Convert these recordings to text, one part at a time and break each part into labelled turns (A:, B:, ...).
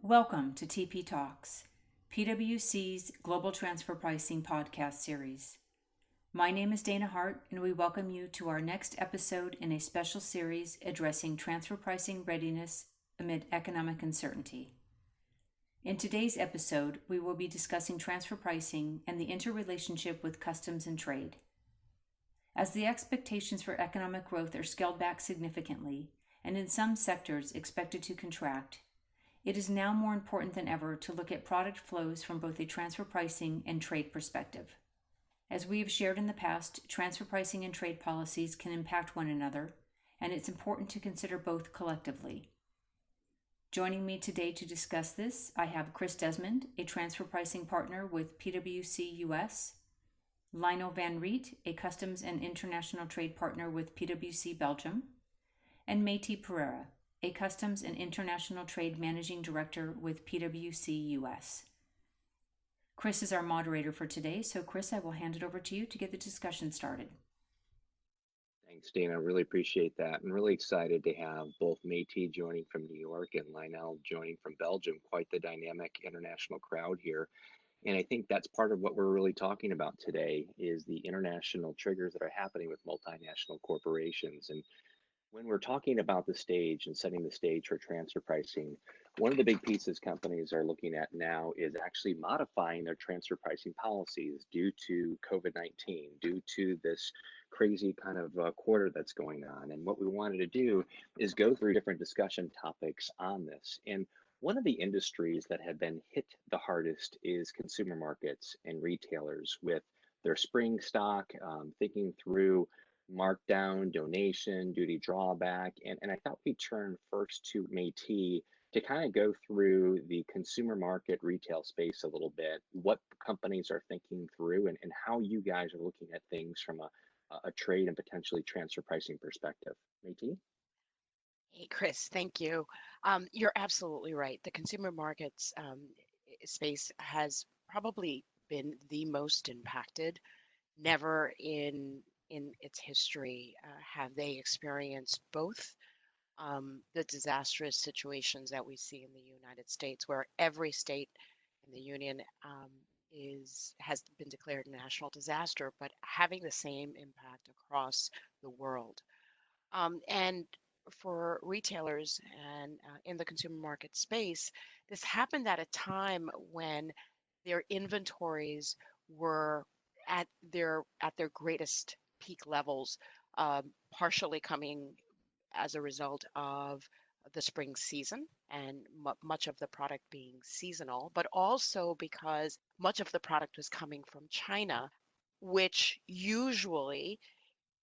A: Welcome to TP Talks, PwC's Global Transfer Pricing podcast series. My name is Dana Hart, and we welcome you to our next episode in a special series addressing transfer pricing readiness amid economic uncertainty. In today's episode, we will be discussing transfer pricing and the interrelationship with customs and trade. As the expectations for economic growth are scaled back significantly, and in some sectors expected to contract, it is now more important than ever to look at product flows from both a transfer pricing and trade perspective. As we have shared in the past, transfer pricing and trade policies can impact one another, and it's important to consider both collectively. Joining me today to discuss this, I have Chris Desmond, a transfer pricing partner with PwC US, Lionel Van Reet, a customs and international trade partner with PwC Belgium, and Maytee Pereira, a Customs and International Trade Managing Director with PwC US. Chris is our moderator for today, so Chris, I will hand it over to you to get the discussion started.
B: Thanks, Dana. Really appreciate that. I'm really excited to have both Maytee joining from New York and Lionel joining from Belgium. Quite the dynamic international crowd here. And I think that's part of what we're really talking about today is the international triggers that are happening with multinational corporations. And when we're talking about the stage and setting the stage for transfer pricing, one of the big pieces companies are looking at now is actually modifying their transfer pricing policies due to COVID-19, due to this crazy kind of quarter that's going on. And what we wanted to do is go through different discussion topics on this. And one of the industries that have been hit the hardest is consumer markets and retailers with their spring stock, thinking through markdown, donation, duty drawback. And I thought we'd turn first to Maytee to kind of go through the consumer market retail space a little bit, what companies are thinking through and how you guys are looking at things from a trade and potentially transfer pricing perspective. Maytee?
C: Hey, Chris, thank you. You're absolutely right. The consumer markets space has probably been the most impacted. Never in its history have they experienced both the disastrous situations that we see in the United States, where every state in the union has been declared a national disaster, but having the same impact across the world. And for retailers and in the consumer market space, this happened at a time when their inventories were at their greatest peak levels, partially coming as a result of the spring season and much of the product being seasonal, but also because much of the product was coming from China, which usually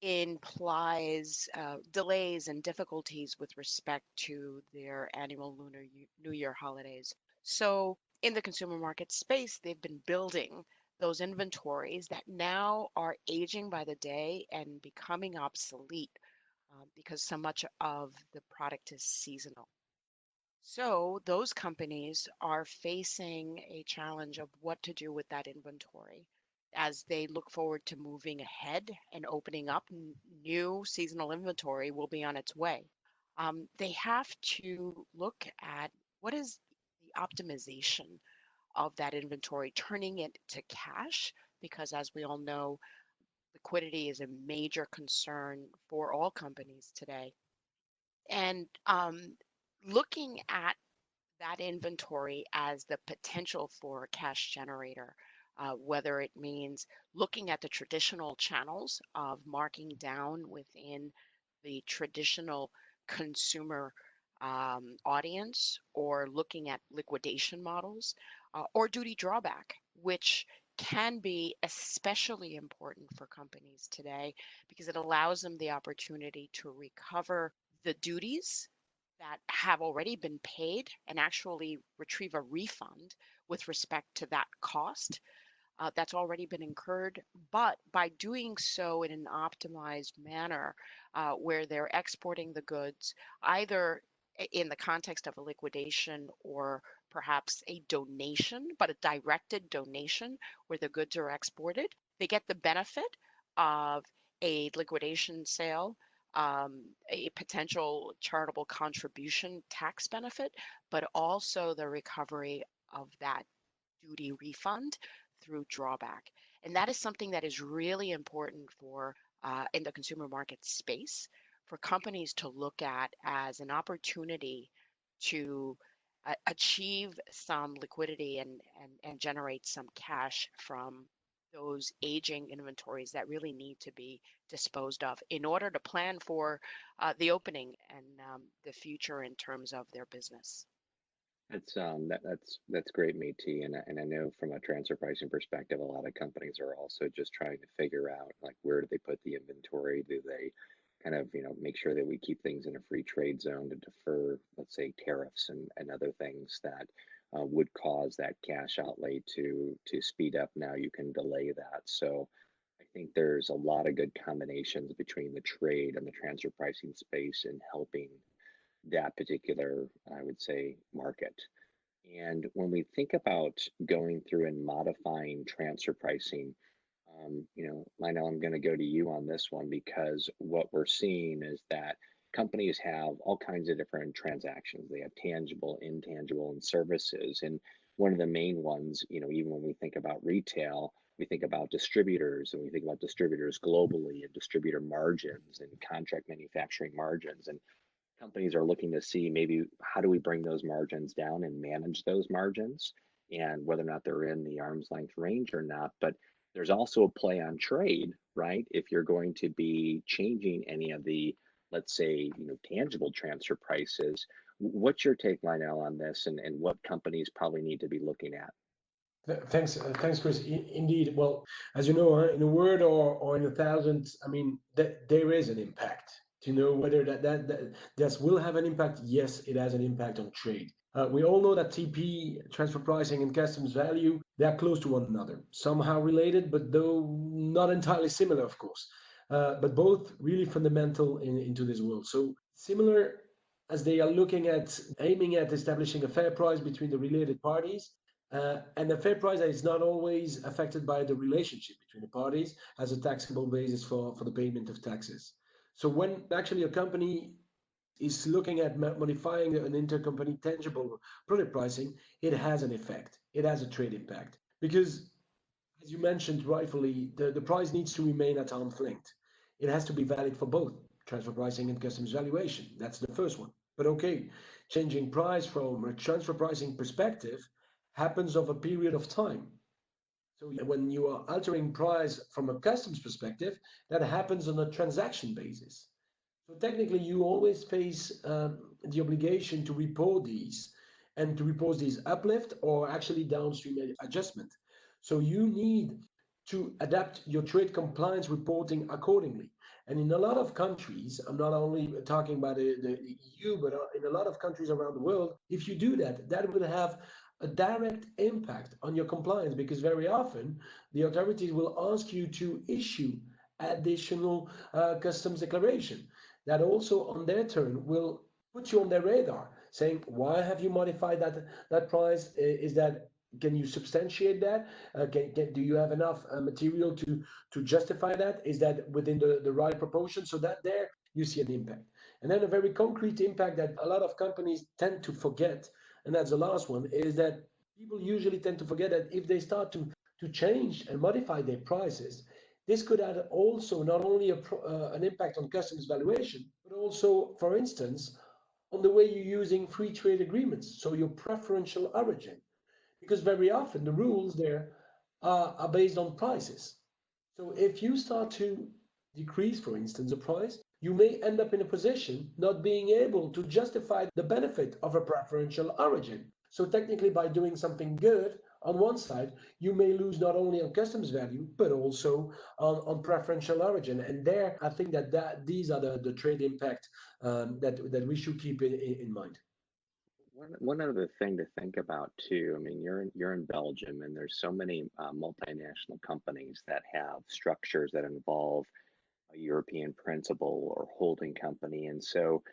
C: implies delays and difficulties with respect to their annual Lunar New Year holidays. So in the consumer market space, they've been building those inventories that now are aging by the day and becoming obsolete because so much of the product is seasonal. So those companies are facing a challenge of what to do with that inventory as they look forward to moving ahead and opening up. New seasonal inventory will be on its way. They have to look at what is the optimization of that inventory, turning it to cash, because as we all know, liquidity is a major concern for all companies today. And looking at that inventory as the potential for a cash generator, whether it means looking at the traditional channels of marking down within the traditional consumer audience, or looking at liquidation models, or duty drawback, which can be especially important for companies today because it allows them the opportunity to recover the duties that have already been paid and actually retrieve a refund with respect to that cost that's already been incurred, but by doing so in an optimized manner where they're exporting the goods either in the context of a liquidation or perhaps a donation, but a directed donation where the goods are exported, they get the benefit of a liquidation sale a potential charitable contribution tax benefit, but also the recovery of that duty refund through drawback. And that is something that is really important for in the consumer market space for companies to look at as an opportunity to achieve some liquidity and generate some cash from those aging inventories that really need to be disposed of in order to plan for the opening and the future in terms of their business.
B: That's great, Métis, and I know from a transfer pricing perspective, a lot of companies are also just trying to figure out like where do they put the inventory? Do they kind of make sure that we keep things in a free trade zone to defer, let's say, tariffs and other things that would cause that cash outlay to speed up. Now you can delay that. So I think there's a lot of good combinations between the trade and the transfer pricing space in helping that particular, I would say, market. And when we think about going through and modifying transfer pricing, Lionel, I'm going to go to you on this one because what we're seeing is that companies have all kinds of different transactions. They have tangible, intangible, and services. And one of the main ones, even when we think about retail, we think about distributors and we think about distributors globally and distributor margins and contract manufacturing margins. And companies are looking to see maybe how do we bring those margins down and manage those margins and whether or not they're in the arm's length range or not. But there's also a play on trade, right? If you're going to be changing any of the, let's say, tangible transfer prices, what's your take, Lionel, on this and what companies probably need to be looking at?
D: Thanks, Chris. Indeed, well, as you know, in a word or in a thousand, I mean, there is an impact. To know whether that will have an impact, yes, it has an impact on trade. We all know that TP, transfer pricing, and customs value, they are close to one another, somehow related, but though not entirely similar, of course. But both really fundamental into this world. So similar as they are aiming at establishing a fair price between the related parties. And the fair price is not always affected by the relationship between the parties as a taxable basis for the payment of taxes. So when actually a company is looking at modifying an intercompany tangible product pricing, it has an effect. It has a trade impact. Because, as you mentioned rightfully, the price needs to remain at arm's length. It has to be valid for both transfer pricing and customs valuation. That's the first one. But okay, changing price from a transfer pricing perspective happens over a period of time. So when you are altering price from a customs perspective, that happens on a transaction basis. So technically, you always face the obligation to report these and to report these uplift or actually downstream adjustment. So you need to adapt your trade compliance reporting accordingly. And in a lot of countries, I'm not only talking about the EU, but in a lot of countries around the world, if you do that, that will have a direct impact on your compliance because very often the authorities will ask you to issue additional customs declaration that also on their turn will put you on their radar saying, why have you modified that price? Is that, can you substantiate that? Do you have enough material to justify that? Is that within the right proportion? So that there you see an impact. And then a very concrete impact that a lot of companies tend to forget, and that's the last one, is that people usually tend to forget that if they start to change and modify their prices, this could add also not only an impact on customs valuation, but also, for instance, on the way you're using free trade agreements, so your preferential origin, because very often the rules there are based on prices. So if you start to decrease, for instance, a price, you may end up in a position not being able to justify the benefit of a preferential origin. So technically, by doing something good on one side, you may lose not only on customs value, but also on preferential origin. And there, I think that these are the trade impact that we should keep in mind.
B: One other thing to think about too. I mean, you're in Belgium, and there's so many multinational companies that have structures that involve a European principal or holding company, and so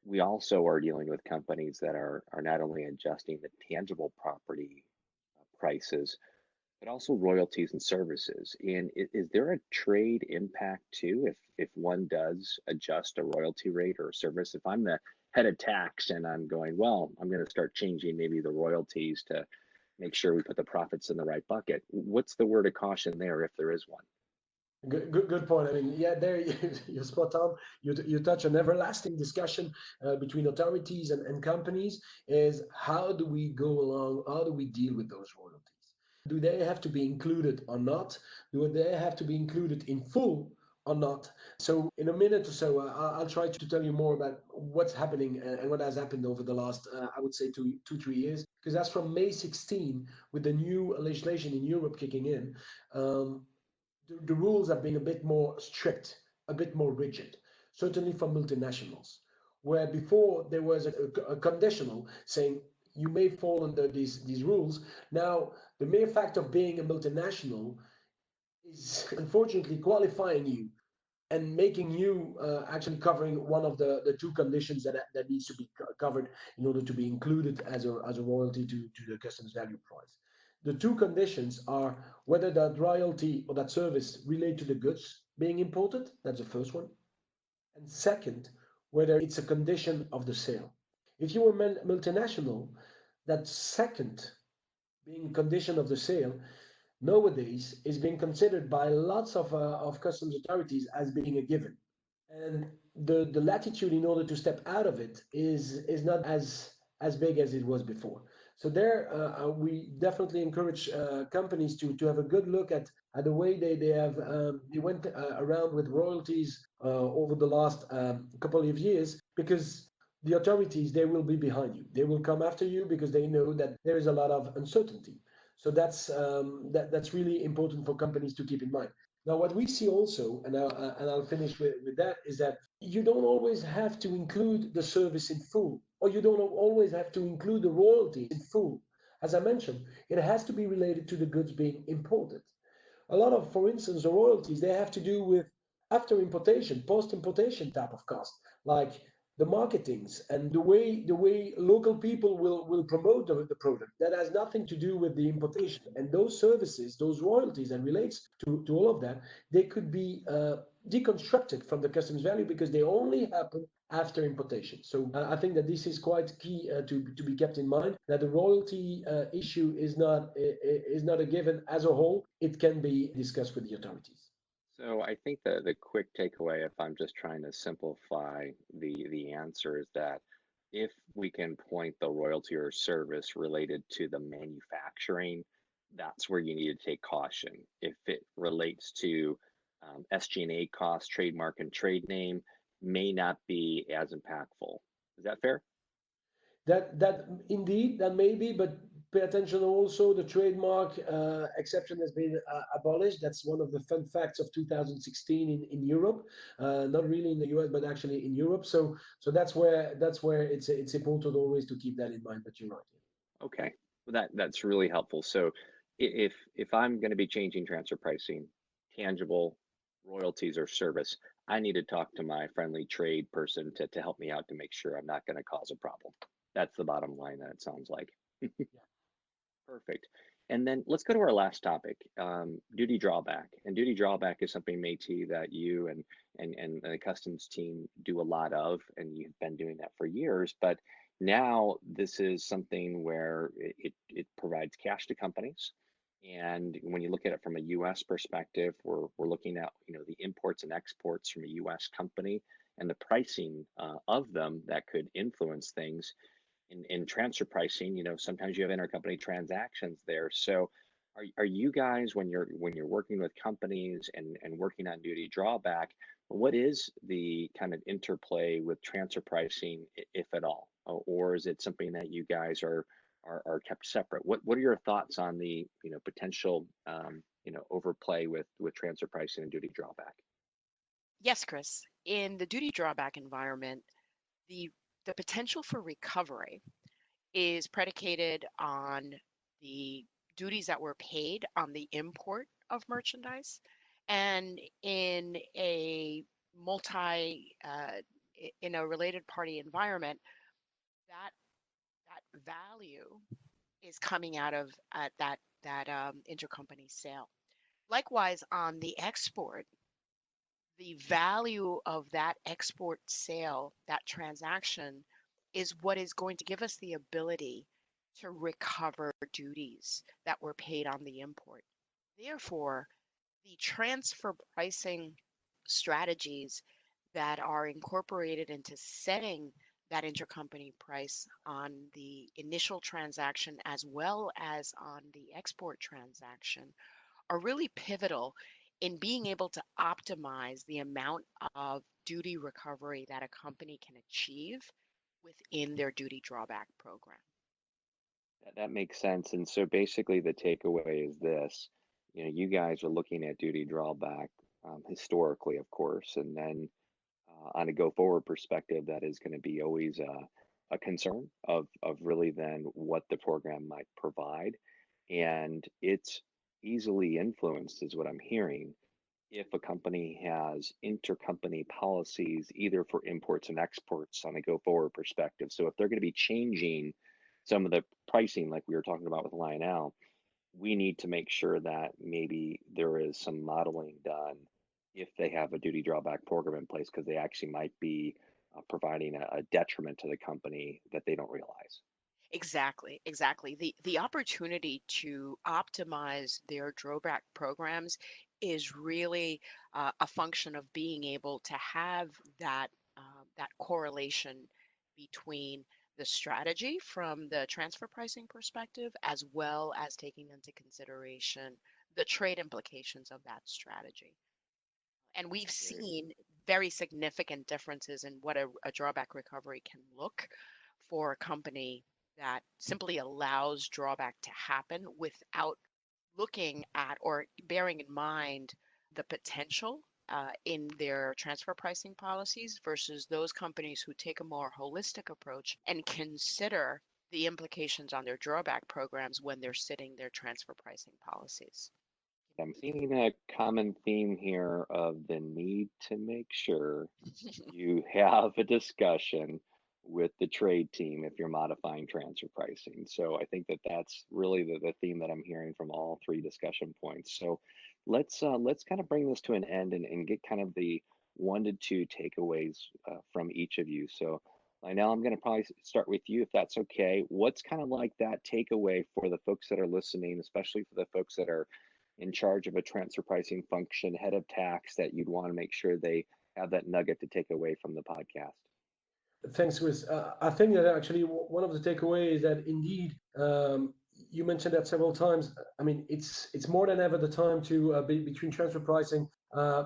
B: we also are dealing with companies that are not only adjusting the tangible property prices, but also royalties and services. And is there a trade impact too if one does adjust a royalty rate or a service? If I'm the head of tax and I'm going, well, I'm going to start changing maybe the royalties to make sure we put the profits in the right bucket. What's the word of caution there if there is one?
D: Good point. I mean, yeah, there you're spot on. You touch on everlasting discussion between authorities and companies is how do we go along? How do we deal with those royalties? Do they have to be included or not? Do they have to be included in full or not? So in a minute or so, I'll try to tell you more about what's happening and what has happened over the last, I would say, 3 years. Because that's from May 16, with the new legislation in Europe kicking in. The rules have been a bit more strict, a bit more rigid, certainly for multinationals, where before there was a conditional saying you may fall under these rules. Now, the mere fact of being a multinational is unfortunately qualifying you and making you actually covering one of the two conditions that needs to be covered in order to be included as a royalty to the customs value price. The two conditions are whether that royalty or that service relate to the goods being imported, that's the first one, and second, whether it's a condition of the sale. If you were multinational, that second being a condition of the sale nowadays is being considered by lots of customs authorities as being a given. And the latitude in order to step out of it is not as big as it was before. So there, we definitely encourage companies to have a good look at the way they went around with royalties over the last couple of years, because the authorities, they will be behind you. They will come after you because they know that there is a lot of uncertainty. So that's really important for companies to keep in mind. Now, what we see also, and I'll finish with that, is that you don't always have to include the service in full, or you don't always have to include the royalty in full. As I mentioned, it has to be related to the goods being imported. A lot of, for instance, the royalties, they have to do with after importation, post-importation type of cost, like the marketings and the way local people will promote the product. That has nothing to do with the importation. And those services, those royalties that relates to all of that, they could be deconstructed from the customs value because they only happen after importation. So I think that this is quite key to be kept in mind, that the royalty issue is not a given as a whole. It can be discussed with the authorities.
B: So I think the quick takeaway, if I'm just trying to simplify the answer, is that if we can point the royalty or service related to the manufacturing, that's where you need to take caution. If it relates to SG&A costs, trademark and trade name, may not be as impactful. Is that fair?
D: That indeed, that may be, but pay attention also, the trademark exception has been abolished. That's one of the fun facts of 2016 in Europe, not really in the US, but actually in Europe. So that's where it's important always to keep that in mind. But you're right.
B: Okay, well, that's really helpful. So if I'm going to be changing transfer pricing, tangible royalties or service, I need to talk to my friendly trade person to help me out to make sure I'm not going to cause a problem. That's the bottom line that it sounds like. Perfect. And then let's go to our last topic, duty drawback. And duty drawback is something, Maytee, that you and the customs team do a lot of, and you've been doing that for years. But now this is something where it provides cash to companies. And when you look at it from a U.S. perspective, we're looking at the imports and exports from a U.S. company and the pricing of them that could influence things in transfer pricing. Sometimes you have intercompany transactions there. So are you guys, when you're working with companies and working on duty drawback, what is the kind of interplay with transfer pricing, if at all? Or is it something that you guys are kept separate? What are your thoughts on the potential overplay with transfer pricing and duty drawback?
C: Yes, Chris. In the duty drawback environment, the the potential for recovery is predicated on the duties that were paid on the import of merchandise, and multi in a related party environment, that that value is coming out of that intercompany sale. Likewise, on the export, the value of that export sale, that transaction, is what is going to give us the ability to recover duties that were paid on the import. Therefore, the transfer pricing strategies that are incorporated into setting that intercompany price on the initial transaction as well as on the export transaction are really pivotal in being able to optimize the amount of duty recovery that a company can achieve within their duty drawback program.
B: That makes sense. And so basically, the takeaway is this: you guys are looking at duty drawback historically, of course, and then on a go forward perspective, that is going to be always a concern of really then what the program might provide. And it's easily influenced, is what I'm hearing, if a company has intercompany policies, either for imports and exports on a go forward perspective. So if they're going to be changing some of the pricing, like we were talking about with Lionel, we need to make sure that maybe there is some modeling done if they have a duty drawback program in place, because they actually might be providing a detriment to the company that they don't realize.
C: Exactly, exactly. The opportunity to optimize their drawback programs is really a function of being able to have that correlation between the strategy from the transfer pricing perspective, as well as taking into consideration the trade implications of that strategy. And we've
B: Very,
C: seen very significant differences in what a drawback recovery can look for a company that simply allows drawback to happen without looking at or bearing in mind the potential in their transfer pricing policies versus those companies who take a more holistic approach and consider the implications on their drawback programs when they're setting their transfer pricing policies.
B: I'm seeing a common theme here of the need to make sure you have a discussion with the trade team if you're modifying transfer pricing. So I think that that's really the theme that I'm hearing from all three discussion points. So let's kind of bring this to an end and get kind of the 1 to 2 takeaways from each of you. So Lionel, I'm going to probably start with you if that's okay. What's kind of like that takeaway for the folks that are listening, especially for the folks that are in charge of a transfer pricing function, head of tax, that you'd want to make sure they have that nugget to take away from the podcast?
D: Thanks, Chris. I think that actually one of the takeaways is that indeed, you mentioned that several times. I mean, it's more than ever the time to be between transfer pricing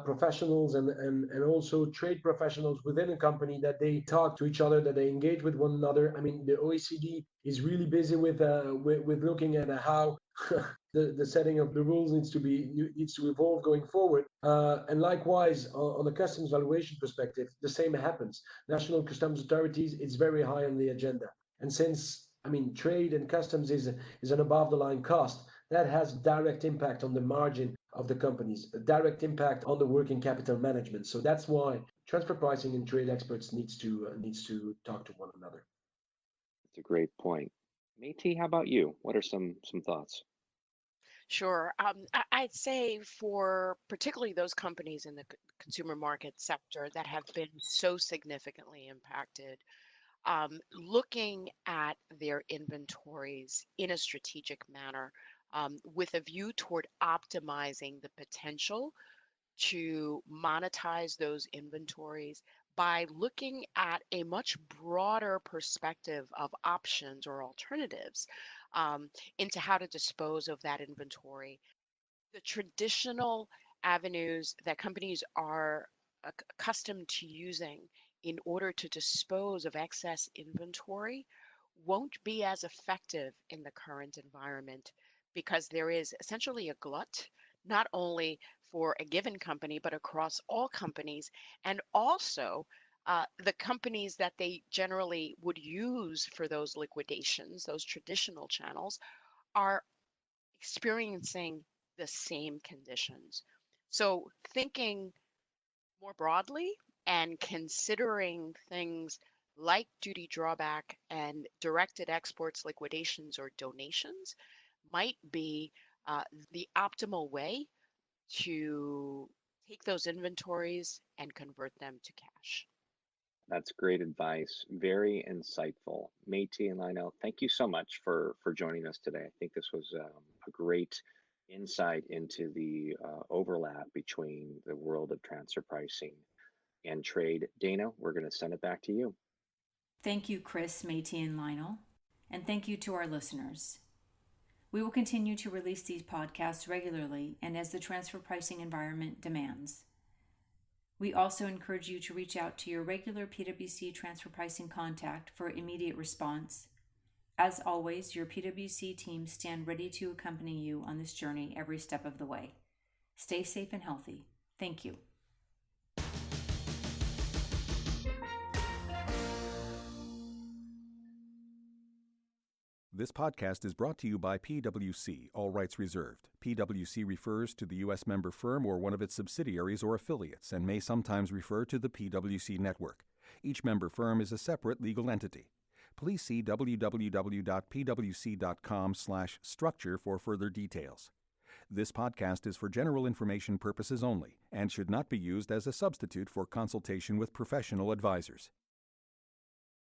D: professionals and also trade professionals within a company, that they talk to each other, that they engage with one another. I mean, the OECD is really busy with looking at how the setting of the rules needs to evolve going forward. And likewise, on the customs valuation perspective, the same happens. National customs authorities is very high on the agenda, and since I mean trade and customs is an above the line cost, that has direct impact on the margin of the companies, a direct impact on the working capital management. So that's why transfer pricing and trade experts needs to talk to one another.
B: It's a great point. Maytee, how about you? What are some thoughts?
C: Sure. I'd say for particularly those companies in the consumer market sector that have been so significantly impacted, looking at their inventories in a strategic manner with a view toward optimizing the potential to monetize those inventories by looking at a much broader perspective of options or alternatives into how to dispose of that inventory. The traditional avenues that companies are accustomed to using in order to dispose of excess inventory won't be as effective in the current environment because there is essentially a glut, not only for a given company, but across all companies. And also, the companies that they generally would use for those liquidations, those traditional channels, are experiencing the same conditions. So, thinking more broadly and considering things like duty drawback and directed exports, liquidations, or donations might be the optimal way to take those inventories and convert them to cash.
B: That's great advice. Very insightful. Maytee and Lionel, thank you so much for joining us today. I think this was a great insight into the overlap between the world of transfer pricing and trade. Dana, we're going to send it back to you.
A: Thank you, Chris, Maytee, and Lionel. And thank you to our listeners. We will continue to release these podcasts regularly and as the transfer pricing environment demands. We also encourage you to reach out to your regular PwC transfer pricing contact for immediate response. As always, your PwC teams stand ready to accompany you on this journey every step of the way. Stay safe and healthy. Thank you.
E: This podcast is brought to you by PwC, all rights reserved. PwC refers to the U.S. member firm or one of its subsidiaries or affiliates and may sometimes refer to the PwC network. Each member firm is a separate legal entity. Please see www.pwc.com/structure for further details. This podcast is for general information purposes only and should not be used as a substitute for consultation with professional advisors.